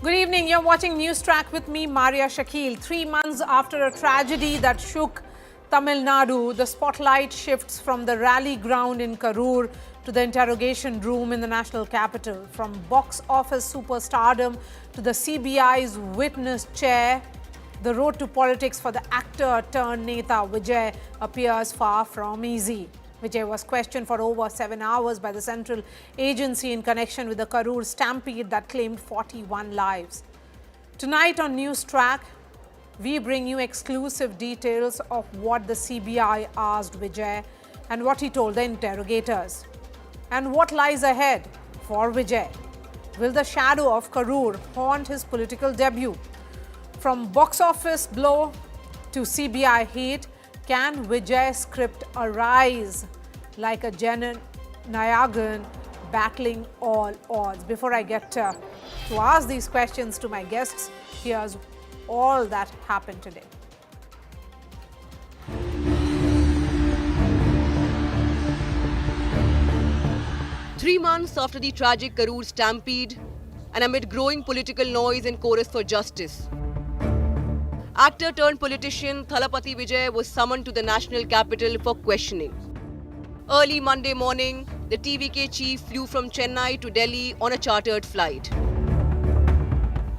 Good evening. You're watching News Track with me, Maria Shakil. 3 months after a tragedy that shook Tamil Nadu, the spotlight shifts from the rally ground in Karur to the interrogation room in the national capital. From box office superstardom to the CBI's witness chair, the road to politics for the actor turned Neta Vijay appears far from easy. Vijay was questioned for over 7 hours by the central agency in connection with the Karur Stampede that claimed 41 lives. Tonight on News Track, we bring you exclusive details of what the CBI asked Vijay and what he told the interrogators. And what lies ahead for Vijay? Will the shadow of Karur haunt his political debut? From box office blow to CBI hate, can Vijay's script arise like a Niagan battling all odds? Before I get to ask these questions to my guests, here's all that happened today. Three months after the tragic Karur Stampede, and amid growing political noise and chorus for justice, actor turned politician Thalapathy Vijay was summoned to the national capital for questioning. Early Monday morning, the TVK chief flew from Chennai to Delhi on a chartered flight.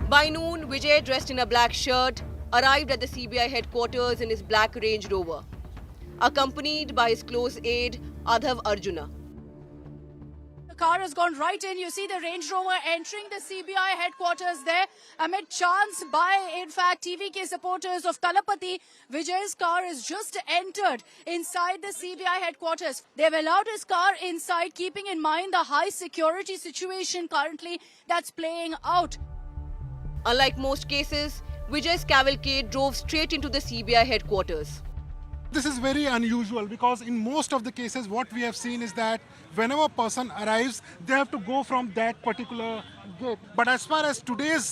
By noon, Vijay, dressed in a black shirt, arrived at the CBI headquarters in his black Range Rover, accompanied by his close aide Adhav Arjuna. The car has gone right in. You see the Range Rover entering the CBI headquarters there amid chants by, in fact, TVK supporters of Thalapathy. Vijay's car has just entered inside the CBI headquarters. They've allowed his car inside, keeping in mind the high security situation currently that's playing out. Unlike most cases, Vijay's cavalcade drove straight into the CBI headquarters. This is very unusual because in most of the cases what we have seen is that whenever a person arrives, they have to go from that particular gate. But as far as today's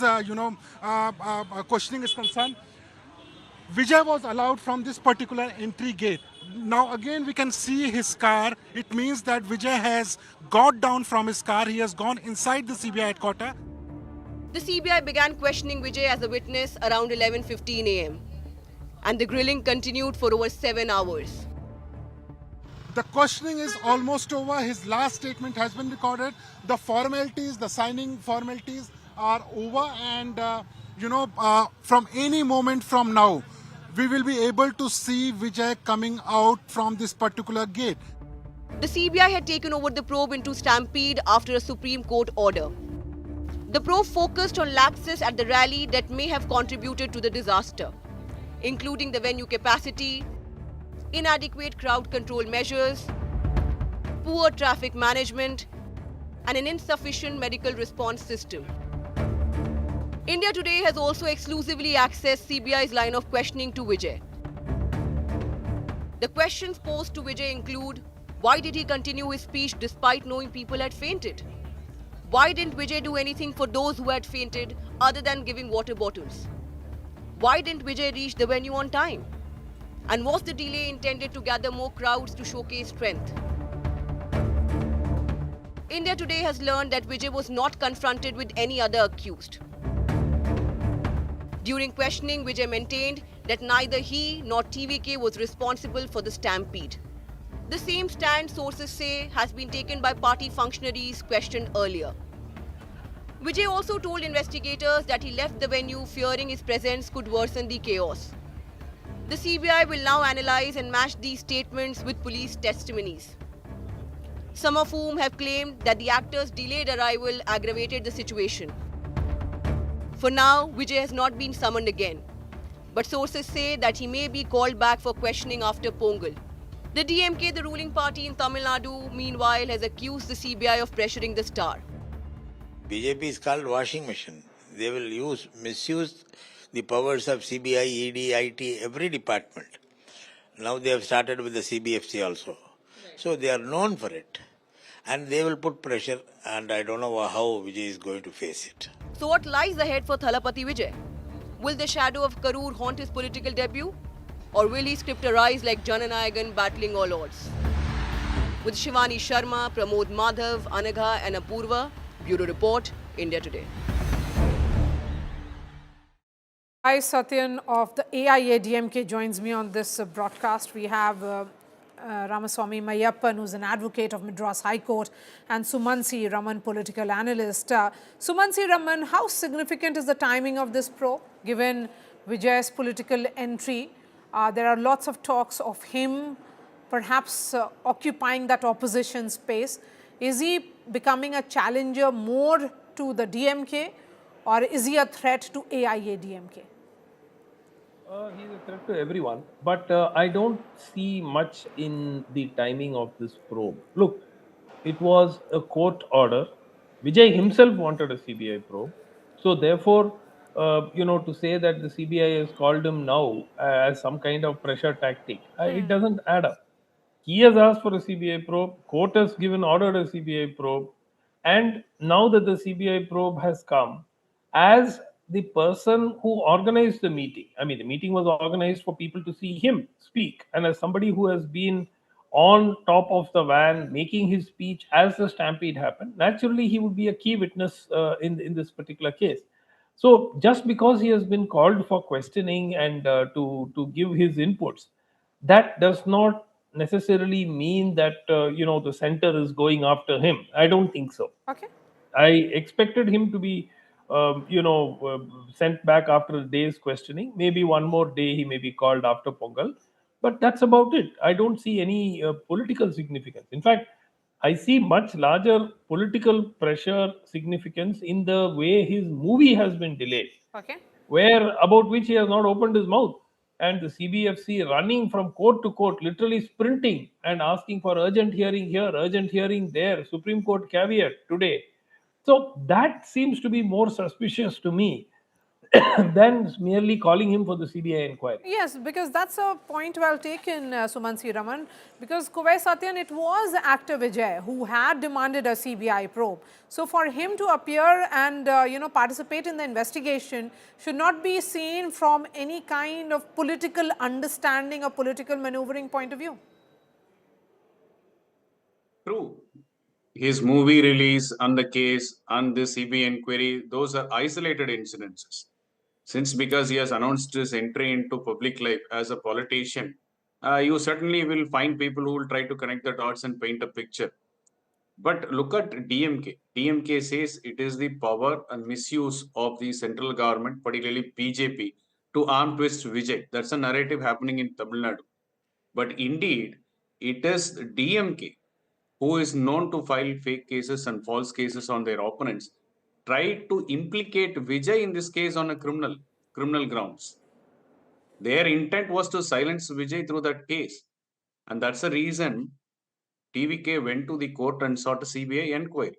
questioning is concerned, Vijay was allowed from this particular entry gate. Now again we can see his car. It means that Vijay has got down from his car. He has gone inside the CBI headquarters. The CBI began questioning Vijay as a witness around 11:15 a.m. and the grilling continued for over 7 hours. The questioning is almost over. His last statement has been recorded. The formalities, the signing formalities are over, and from any moment from now, we will be able to see Vijay coming out from this particular gate. The CBI had taken over the probe into Stampede after a Supreme Court order. The probe focused on lapses at the rally that may have contributed to the disaster, including the venue capacity, inadequate crowd control measures, poor traffic management, and an insufficient medical response system. India Today has also exclusively accessed CBI's line of questioning to Vijay. The questions posed to Vijay include: why did he continue his speech despite knowing people had fainted? Why didn't Vijay do anything for those who had fainted other than giving water bottles? Why didn't Vijay reach the venue on time? And was the delay intended to gather more crowds to showcase strength? India Today has learned that Vijay was not confronted with any other accused. During questioning, Vijay maintained that neither he nor TVK was responsible for the stampede. The same stand, sources say, has been taken by party functionaries questioned earlier. Vijay also told investigators that he left the venue fearing his presence could worsen the chaos. The CBI will now analyze and match these statements with police testimonies, some of whom have claimed that the actor's delayed arrival aggravated the situation. For now, Vijay has not been summoned again, but sources say that he may be called back for questioning after Pongal. The DMK, the ruling party in Tamil Nadu, meanwhile has accused the CBI of pressuring the star. BJP is called washing machine. They will misuse the powers of CBI, ED, IT, every department. Now they have started with the CBFC also. Right. So they are known for it. And they will put pressure, and I don't know how Vijay is going to face it. So what lies ahead for Thalapathy Vijay? Will the shadow of Karur haunt his political debut? Or will his script arise like Jananayagan battling all odds? With Shivani Sharma, Pramod Madhav, Anagha and Apurva, Bureau Report, India Today. Hi, Satyan of the AIADMK joins me on this broadcast. We have Ramaswamy Mayappan, who's an advocate of Madras High Court, and Sumansi Raman, political analyst. Sumansi Raman, how significant is the timing of this probe, given Vijay's political entry? There are lots of talks of him perhaps occupying that opposition space. Is he becoming a challenger more to the DMK, or is he a threat to AIADMK? He's a threat to everyone, but I don't see much in the timing of this probe. Look, it was a court order. Vijay himself wanted a CBI probe. So, therefore, to say that the CBI has called him now as some kind of pressure tactic, it doesn't add up. He has asked for a CBI probe, court has given ordered a CBI probe, and now that the CBI probe has come, as the person who organized the meeting, I mean, the meeting was organized for people to see him speak, and as somebody who has been on top of the van making his speech as the stampede happened, naturally he would be a key witness in this particular case. So just because he has been called for questioning and to give his inputs, that does not necessarily mean that the center is going after him. I don't think so. Okay. I expected him to be sent back after a day's questioning. Maybe one more day he may be called after Pongal, but that's about it. I don't see any political significance. In fact, I see much larger political pressure significance in the way his movie has been delayed, Okay. where about which he has not opened his mouth, and the CBFC running from court to court, literally sprinting and asking for urgent hearing here, urgent hearing there, Supreme Court caveat today. So that seems to be more suspicious to me than merely calling him for the CBI inquiry. Yes, because that's a point well taken, Sumansi Raman, because Kuwai Satyan, it was actor Vijay who had demanded a CBI probe. So for him to appear and participate in the investigation should not be seen from any kind of political understanding or political maneuvering point of view. True. His movie release and the case and the CBI inquiry, those are isolated incidences. Since because he has announced his entry into public life as a politician, you certainly will find people who will try to connect the dots and paint a picture. But look at DMK. DMK says it is the power and misuse of the central government, particularly BJP, to arm twist Vijay. That's a narrative happening in Tamil Nadu. But indeed, it is DMK who is known to file fake cases and false cases on their opponents, tried to implicate Vijay in this case on a criminal grounds. Their intent was to silence Vijay through that case. And that's the reason TVK went to the court and sought a CBI inquiry.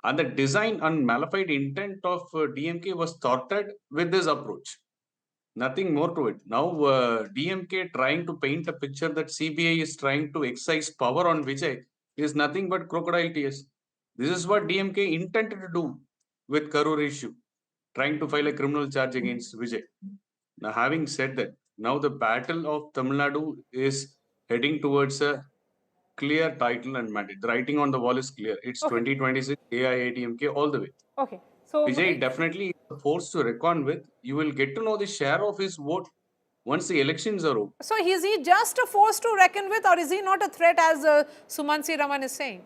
And the design and malified intent of DMK was thwarted with this approach. Nothing more to it. Now, DMK trying to paint a picture that CBI is trying to exercise power on Vijay is nothing but crocodile tears. This is what DMK intended to do with Karur issue, trying to file a criminal charge against Vijay. Now, having said that, now the battle of Tamil Nadu is heading towards a clear title and mandate. The writing on the wall is clear. It's Okay. 2026 AIADMK all the way. Okay. So Vijay definitely is a force to reckon with. You will get to know the share of his vote once the elections are over. So is he just a force to reckon with, or is he not a threat, as Sumansi Raman is saying?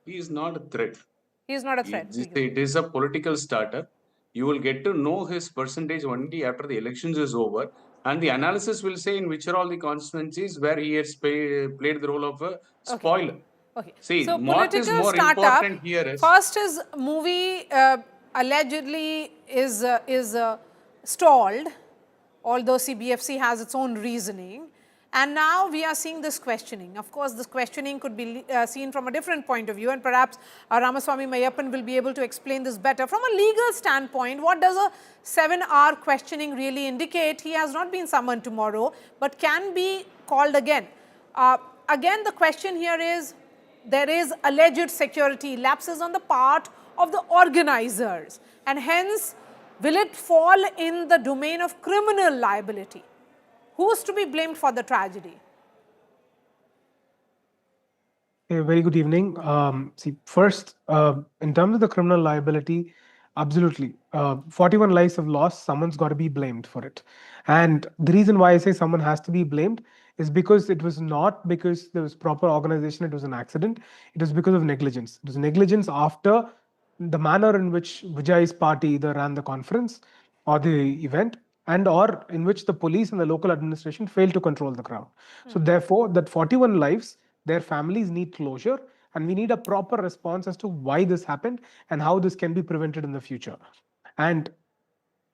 He is not a threat. He is not a threat. It is a political starter. You will get to know his percentage only after the elections is over. And the analysis will say in which are all the constituencies where he has played the role of a spoiler. Okay. See, So what is political more startup. important here is First, his movie allegedly is stalled, although CBFC has its own reasoning. And now we are seeing this questioning. Of course, this questioning could be seen from a different point of view, and perhaps Ramaswamy Mayappan will be able to explain this better. From a legal standpoint, what does a 7-hour questioning really indicate? He has not been summoned tomorrow, but can be called again. Again, the question here is, there is alleged security lapses on the part of the organizers, and hence, will it fall in the domain of criminal liability? Who's to be blamed for the tragedy? A very good evening. See, first, in terms of the criminal liability, Absolutely. 41 lives of loss, someone's got to be blamed for it. And the reason why I say someone has to be blamed is because it was not because there was proper organization, it was an accident. It was because of negligence. It was negligence after the manner in which Vijay's party either ran the conference or the event, and or in which the police and the local administration failed to control the crowd. So therefore, that 41 lives, their families need closure, and we need a proper response as to why this happened and how this can be prevented in the future. And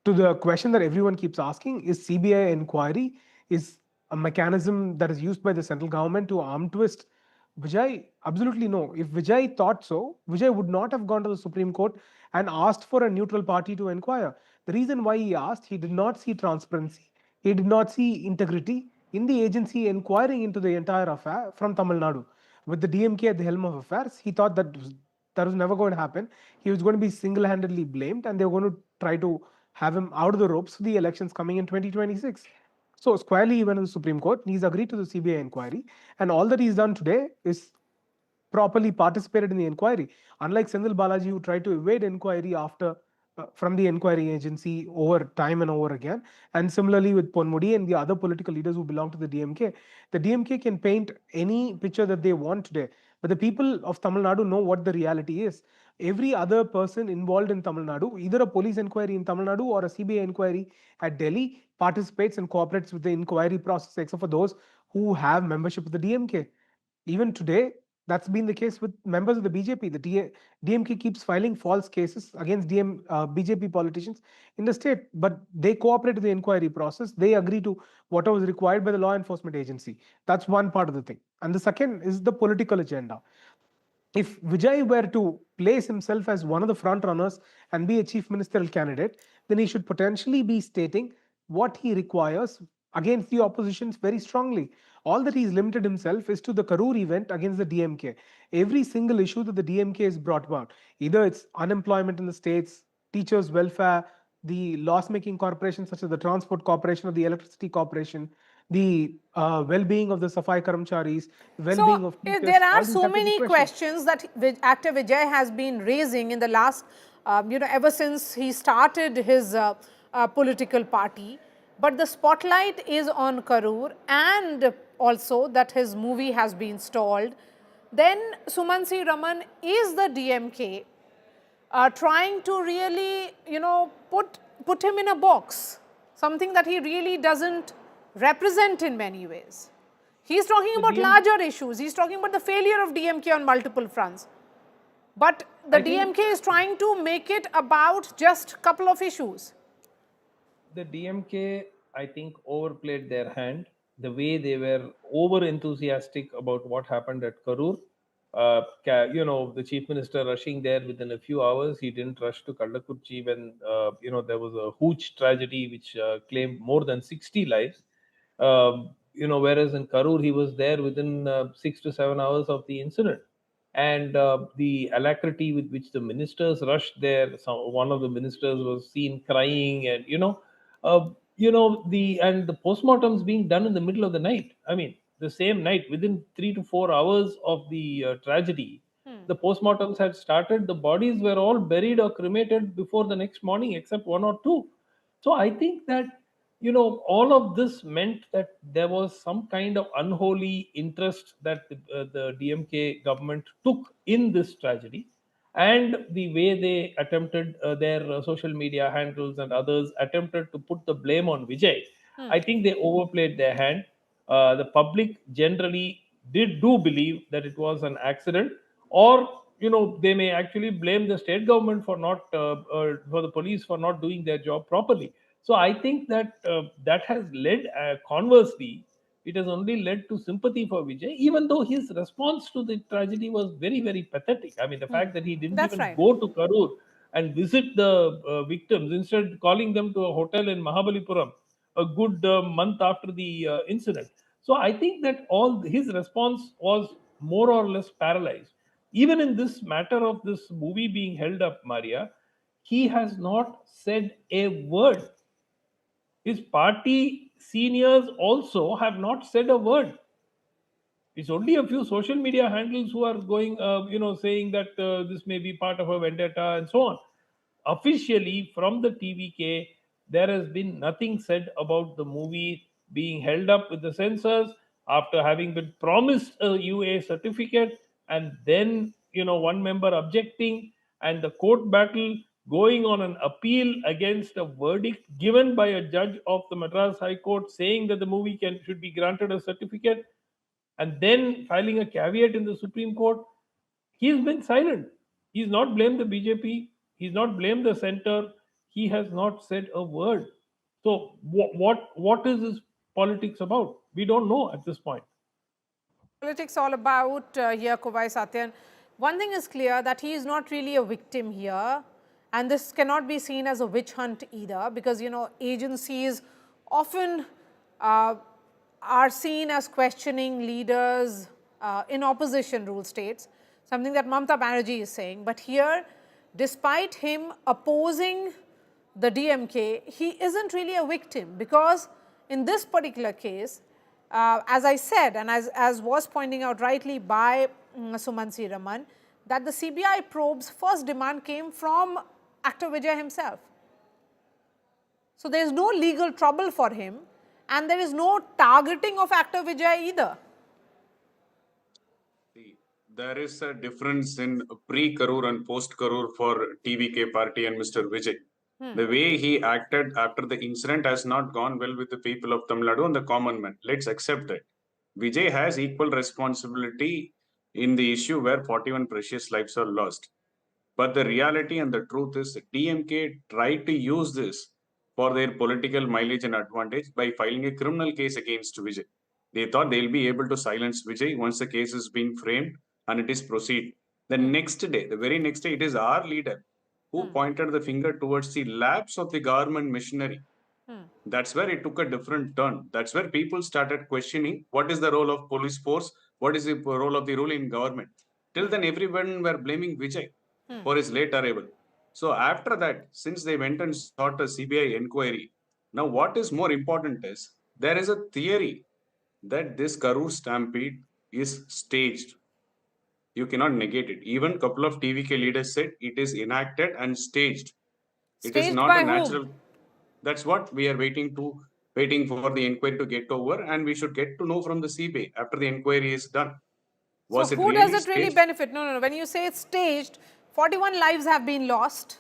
to the question that everyone keeps asking, is CBI inquiry is a mechanism that is used by the central government to arm twist Vijay? Absolutely no. If Vijay thought so, Vijay would not have gone to the Supreme Court and asked for a neutral party to inquire. The reason why he asked, he did not see transparency, he did not see integrity in the agency inquiring into the entire affair from Tamil Nadu. With the DMK at the helm of affairs, he thought that was never going to happen. He was going to be single-handedly blamed, and they were going to try to have him out of the ropes for the elections coming in 2026. So squarely he went to the Supreme Court. He's agreed to the CBI inquiry, and all that he's done today is properly participated in the inquiry. Unlike Senthil Balaji, who tried to evade inquiry after from the inquiry agency over time and over again, and similarly with Ponmudi and the other political leaders who belong to the DMK can paint any picture that they want today. But the people of Tamil Nadu know what the reality is. Every other person involved in Tamil Nadu, either a police inquiry in Tamil Nadu or a CBI inquiry at Delhi, participates and cooperates with the inquiry process, except for those who have membership of the DMK. Even today, that's been the case with members of the BJP. The DMK keeps filing false cases against BJP politicians in the state, but they cooperate with the inquiry process. They agree to whatever is required by the law enforcement agency. That's one part of the thing. And the second is the political agenda. If Vijay were to place himself as one of the front runners and be a chief ministerial candidate, then he should potentially be stating what he requires against the oppositions very strongly. All that he's limited himself is to the Karur event against the DMK. Every single issue that the DMK has brought about, either it's unemployment in the states, teachers' welfare, the loss-making corporations such as the Transport Corporation or the Electricity Corporation, the well-being of the Safai Karamcharis, well-being So of teachers, there are all these so have to be many questioned. questions that actor Vijay has been raising in the last, ever since he started his political party. But the spotlight is on Karur, and also that his movie has been stalled. Then Sumansi Raman, is the DMK trying to really, put him in a box, something that he really doesn't represent in many ways. He's talking about larger issues. He's talking about the failure of DMK on multiple fronts. But the DMK is trying to make it about just a couple of issues. The DMK, I think, overplayed their hand. The way they were over enthusiastic about what happened at Karur. The chief minister rushing there within a few hours. He didn't rush to Kallakurchi when, there was a huge tragedy which claimed more than 60 lives. Whereas in Karur, he was there within 6 to 7 hours of the incident. And the alacrity with which the ministers rushed there, one of the ministers was seen crying, and the postmortems being done in the middle of the night. I mean, the same night, within 3 to 4 hours of the tragedy, the postmortems had started. The bodies were all buried or cremated before the next morning, except one or two. So I think that all of this meant that there was some kind of unholy interest that the DMK government took in this tragedy, and the way they attempted their social media handles and others attempted to put the blame on Vijay. I think they overplayed their hand. The public generally do believe that it was an accident, or they may actually blame the state government for not for the police for not doing their job properly. So I think that that has led, conversely, it has only led to sympathy for Vijay, even though his response to the tragedy was very, very pathetic. I mean, the fact that he didn't That's even right. go to Karur and visit the victims, instead calling them to a hotel in Mahabalipuram a good month after the incident. So I think that all his response was more or less paralyzed. Even in this matter of this movie being held up, Maria, he has not said a word. His party seniors also have not said a word. It's only a few social media handles who are going, saying that this may be part of a vendetta and so on. officially from the TVK, there has been nothing said about the movie being held up with the censors after having been promised a UA certificate, and then one member objecting, and the court battle going on an appeal against a verdict given by a judge of the Madras High Court saying that the movie should be granted a certificate, and then filing a caveat in the Supreme Court. He's been silent. He's not blamed the BJP. He's not blamed the center. He has not said a word. So what is this politics about? We don't know at this point. Politics all about here, Kovai Satyan. One thing is clear, that he is not really a victim here, and this cannot be seen as a witch hunt either, because agencies often are seen as questioning leaders in opposition rule states, something that Mamata Banerjee is saying. But here, despite him opposing the DMK, he isn't really a victim, because in this particular case, as I said, and as was pointing out rightly by Sumansi Raman, that the CBI probe's first demand came from actor Vijay himself. So there is no legal trouble for him, and there is no targeting of actor Vijay either. There is a difference in pre-Karur and post-Karur for TVK party and Mr. Vijay. The way he acted after the incident has not gone well with the people of Tamil Nadu and the common man. Let's accept it. Vijay has equal responsibility in the issue where 41 precious lives are lost. But the reality and the truth is DMK tried to use this for their political mileage and advantage by filing a criminal case against Vijay. They thought they'll be able to silence Vijay once the case is being framed and it is proceed. The next day, the very next day, it is our leader who pointed the finger towards the lapse of the government machinery. That's where it took a different turn. That's where people started questioning what is the role of police force, what is the role of the ruling government. Till then, everyone were blaming Vijay for his late arrival. So after that, since they went and sought a CBI inquiry, now what is more important is there is a theory that this Karur stampede is staged. You cannot negate it. Even a couple of TVK leaders said it is enacted and staged. It is Staged not by a natural. whom? That's what we are waiting for the inquiry to get over, and we should get to know from the CBI after the inquiry is done. Was So it who does really it really staged? benefit? No. When you say it's staged, 41 lives have been lost,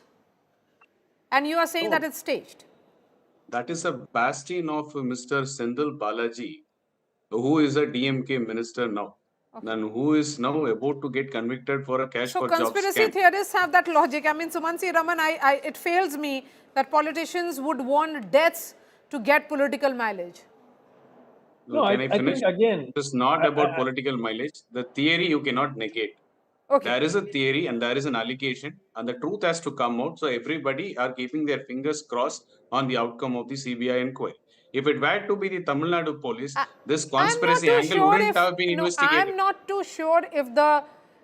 and you are saying that it's staged. That is a bastion of Mr. Sendil Balaji, who is a DMK minister now, and who is now about to get convicted for a cash So for job conspiracy scam. theorists have that logic. I mean, Sumansi Raman, it fails me that politicians would want deaths to get political mileage. No, Can I I finish? think again, It is not about political mileage. The theory you cannot negate. Okay. There is a theory and there is an allegation, and the truth has to come out. So everybody are keeping their fingers crossed on the outcome of the CBI inquiry. If it were to be the Tamil Nadu police, this I'm not conspiracy too angle sure wouldn't if, have been investigated. I'm not too sure if the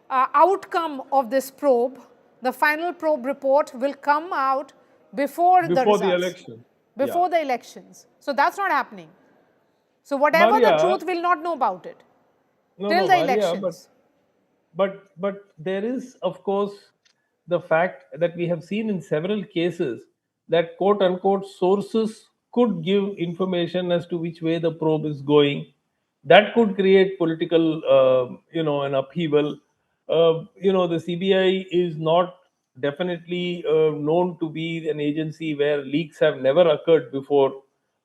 outcome of this probe, the final probe report, will come out before the before the results. election. Before the elections. So that's not happening. So whatever the Maria, truth, we'll not know about it no, till no, the Maria, elections. but there is, of course, the fact that we have seen in several cases that quote unquote sources could give information as to which way the probe is going. That could create political, an upheaval. The CBI is not definitely known to be an agency where leaks have never occurred before.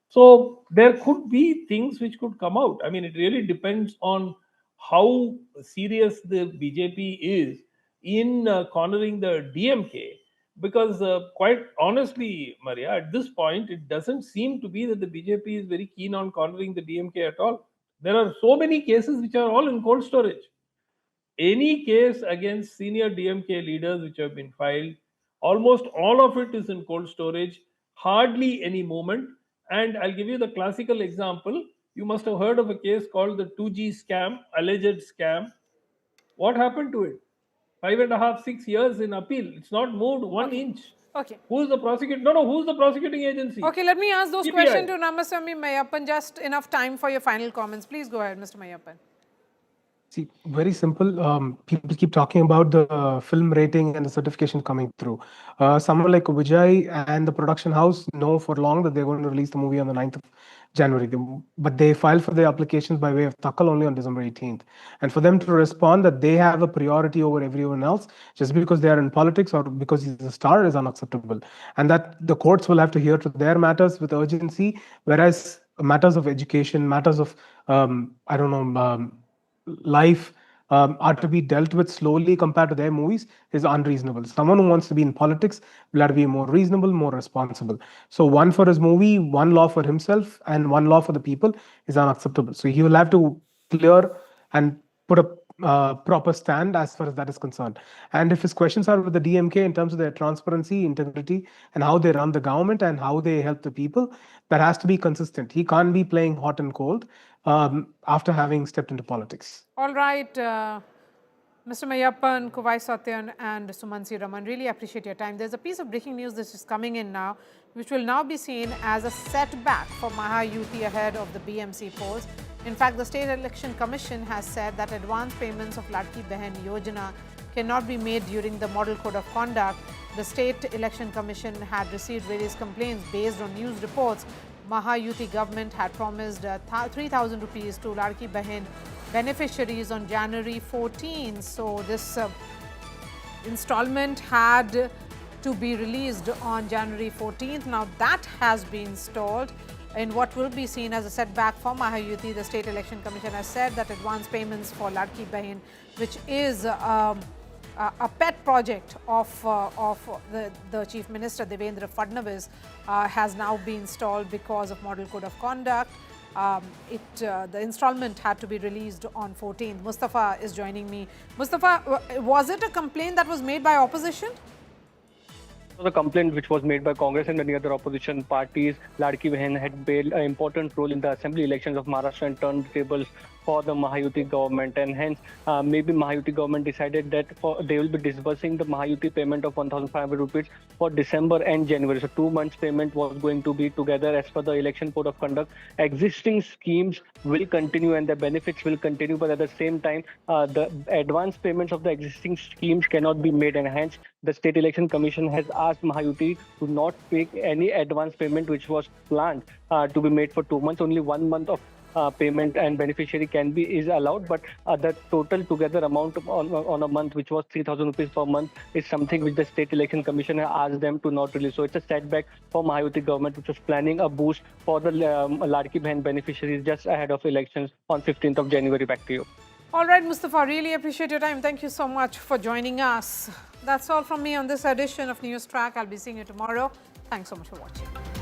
So there could be things which could come out. I mean, it really depends on how serious the BJP is in cornering the DMK. Because quite honestly, Maria, at this point, it doesn't seem to be that the BJP is very keen on cornering the DMK at all. There are so many cases which are all in cold storage. Any case against senior DMK leaders which have been filed, almost all of it is in cold storage, hardly any movement. And I'll give you the classical example. You must have heard of a case called the 2G scam, alleged scam. What happened to it? 5.5, 6 years in appeal. It's not moved one inch. Okay. Who's the prosecutor? No, who's the prosecuting agency? Okay, let me ask those CBI. questions to Ramaswamy Mayappan. Just enough time for your final comments. Please go ahead, Mr. Mayappan. See, very simple. People keep talking about the film rating and the certification coming through. Someone like Vijay and the production house know for long that they're going to release the movie on the 9th of January. But they filed for their applications by way of Takkal only on December 18th. And for them to respond that they have a priority over everyone else just because they are in politics or because he's a star is unacceptable. And that the courts will have to hear to their matters with urgency, whereas matters of education, matters of, I don't know, life are to be dealt with slowly compared to their movies is unreasonable. Someone who wants to be in politics will have to be more reasonable, more responsible. So one for his movie, one law for himself, and one law for the people is unacceptable. So he will have to clear and put a proper stand as far as that is concerned. And if his questions are with the DMK in terms of their transparency, integrity, and how they run the government and how they help the people, that has to be consistent. He can't be playing hot and cold after having stepped into politics. All right, Mr. Mayappan, Kuvai Satyan, and Sumansi Raman, really appreciate your time. There's a piece of breaking news that is coming in now, which will now be seen as a setback for Mahayuti ahead of the BMC polls. In fact, the State Election Commission has said that advance payments of Ladki Behan Yojana cannot be made during the Model Code of Conduct. The State Election Commission had received various complaints based on news reports. Mahayuti government had promised 3,000 rupees to Ladki Behan beneficiaries on January 14. So this installment had to be released on January 14th. Now that has been stalled in what will be seen as a setback for Mahayuti. The State Election Commission has said that advance payments for Ladki Behan, which is a pet project of the Chief Minister Devendra Fadnavis, has now been stalled because of Model Code of Conduct. The installment had to be released on 14th. Mustafa is joining me. Mustafa, was it a complaint that was made by opposition? The complaint which was made by Congress and many other opposition parties, Ladki Behan had played an important role in the assembly elections of Maharashtra and turned the tables for the Mahayuti government, and hence maybe Mahayuti government decided that they will be disbursing the Mahayuti payment of 1,500 rupees for December and January. So 2 months payment was going to be together as per the election code of conduct. Existing schemes will continue and the benefits will continue, but at the same time the advance payments of the existing schemes cannot be made, and hence the State Election Commission has asked Mahayuti to not make any advance payment which was planned to be made for 2 months. Only 1 month of payment and beneficiary is allowed, but the total together amount on a month, which was 3,000 rupees per month, is something which the State Election Commission has asked them to not release. So it's a setback for Mahayuti government, which was planning a boost for the Ladki Behan beneficiaries just ahead of elections on 15th of January. Back to you. All right, Mustafa, really appreciate your time. Thank you so much for joining us. That's all from me on this edition of News Track. I'll be seeing you tomorrow. Thanks so much for watching.